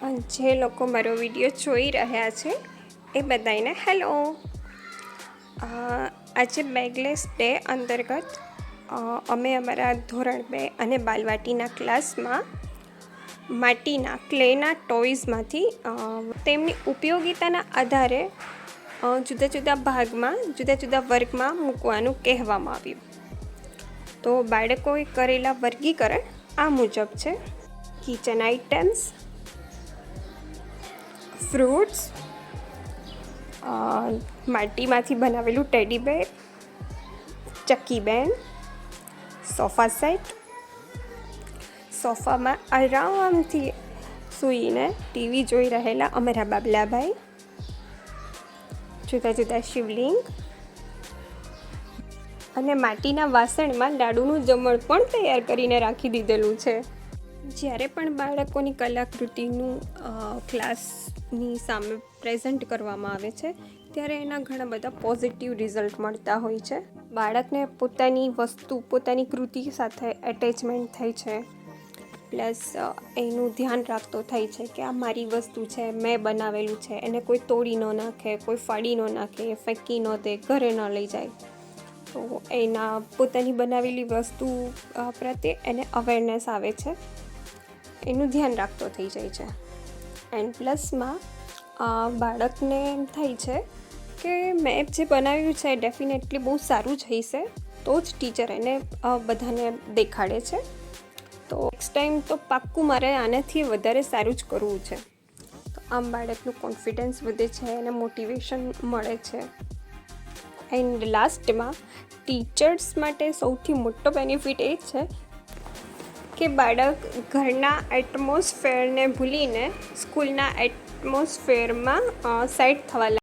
જે લોકો મારો વિડીયો જોઈ રહ્યા છે એ બધાને હેલો. આજે બેગલેસ ડે અંતર્ગત અમે અમારા ધોરણ 2 અને બાલવાટીના ક્લાસમાં માટીના ક્લેના ટોયઝમાંથી તેમની ઉપયોગિતાના આધારે જુદા જુદા ભાગમાં જુદા જુદા વર્ગમાં મૂકવાનું કહેવામાં આવ્યું. તો બાળકોએ કરેલા વર્ગીકરણ આ મુજબ છે: કિચન આઇટમ્સ, ફ્રૂટ્સ, માટીમાંથી બનાવેલું ટેડી બેર, ચક્કી બેન, સોફા સેટ, સોફામાં આરામથી સૂઈને ટીવી જોઈ રહેલા અમારા બાબલાભાઈ, જુદા જુદા શિવલિંગ અને માટીના વાસણમાં લાડુનું જમણ પણ તૈયાર કરીને રાખી દીધેલું છે. જ્યારે પણ બાળકોની કલાકૃતિનું ક્લાસની સામે પ્રેઝન્ટ કરવામાં આવે છે ત્યારે એના ઘણા બધા પોઝિટિવ રિઝલ્ટ મળતા હોય છે. બાળકને પોતાની વસ્તુ પોતાની કૃતિ સાથે એટેચમેન્ટ થાય છે, પ્લસ એનું ધ્યાન રાખતો થાય છે કે આ મારી વસ્તુ છે, મેં બનાવેલું છે, એને કોઈ તોડી ન નાખે, કોઈ ફાડી ન નાખે, ફેંકી ન દે, ઘરે ન લઈ જાય. તો એના પોતાની બનાવેલી વસ્તુ પ્રત્યે એને અવેરનેસ આવે છે, એનું ધ્યાન રાખતો થઈ જાય છે. એન્ડ પ્લસમાં બાળકને એમ થાય છે કે મેં જે બનાવ્યું છે ડેફિનેટલી બહુ સારું જ હશે, તો જ ટીચર એને બધાને દેખાડે છે. તો નેક્સ્ટ ટાઈમ તો પાક્કું મારે આનાથી વધારે સારું જ કરવું છે. તો આમ બાળકનું કોન્ફિડન્સ વધે છે, એને મોટિવેશન મળે છે. એન્ડ લાસ્ટમાં ટીચર્સ માટે સૌથી મોટો બેનિફિટ એ છે કે બાળક ઘરના એટમોસ્ફિયરને ભૂલીને સ્કૂલના એટમોસ્ફિયરમાં સેટ થવા લાગે.